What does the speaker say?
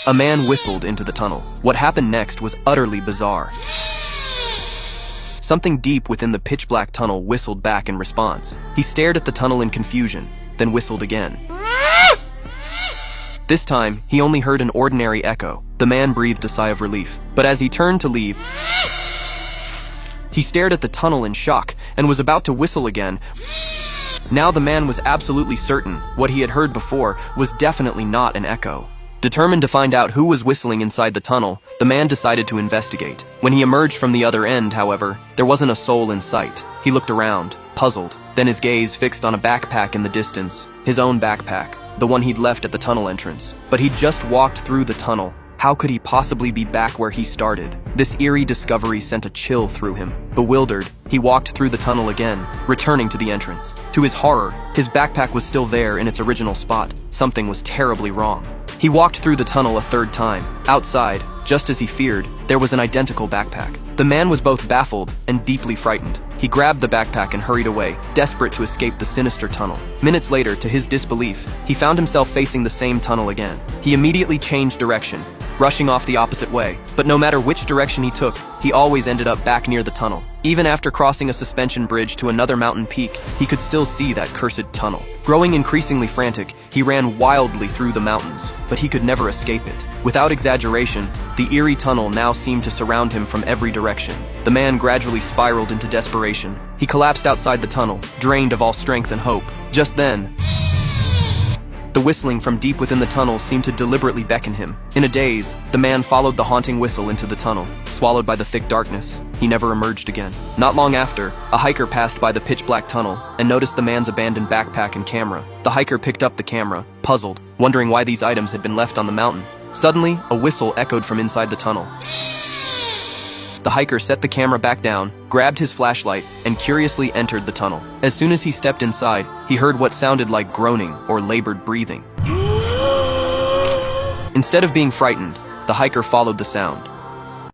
A man whistled into the tunnel. What happened next was utterly bizarre. Something deep within the pitch-black tunnel whistled back in response. He stared at the tunnel in confusion, then whistled again. This time, he only heard an ordinary echo. The man breathed a sigh of relief, but as he turned to leave, he stared at the tunnel in shock and was about to whistle again. Now the man was absolutely certain what he had heard before was definitely not an echo. Determined to find out who was whistling inside the tunnel, the man decided to investigate. When he emerged from the other end, however, there wasn't a soul in sight. He looked around, puzzled, then his gaze fixed on a backpack in the distance. His own backpack, the one he'd left at the tunnel entrance. But he'd just walked through the tunnel. How could he possibly be back where he started? This eerie discovery sent a chill through him. Bewildered, he walked through the tunnel again, returning to the entrance. To his horror, his backpack was still there in its original spot. Something was terribly wrong. He walked through the tunnel a third time. Outside, just as he feared, there was an identical backpack. The man was both baffled and deeply frightened. He grabbed the backpack and hurried away, desperate to escape the sinister tunnel. Minutes later, to his disbelief, he found himself facing the same tunnel again. He immediately changed direction, rushing off the opposite way. But no matter which direction he took, he always ended up back near the tunnel. Even after crossing a suspension bridge to another mountain peak, he could still see that cursed tunnel. Growing increasingly frantic, he ran wildly through the mountains, but he could never escape it. Without exaggeration, the eerie tunnel now seemed to surround him from every direction. The man gradually spiraled into desperation. He collapsed outside the tunnel, drained of all strength and hope. Just then, the whistling from deep within the tunnel seemed to deliberately beckon him. In a daze, the man followed the haunting whistle into the tunnel. Swallowed by the thick darkness, he never emerged again. Not long after, a hiker passed by the pitch-black tunnel and noticed the man's abandoned backpack and camera. The hiker picked up the camera, puzzled, wondering why these items had been left on the mountain. Suddenly, a whistle echoed from inside the tunnel. The hiker set the camera back down, grabbed his flashlight, and curiously entered the tunnel. As soon as he stepped inside, he heard what sounded like groaning or labored breathing. Instead of being frightened, the hiker followed the sound.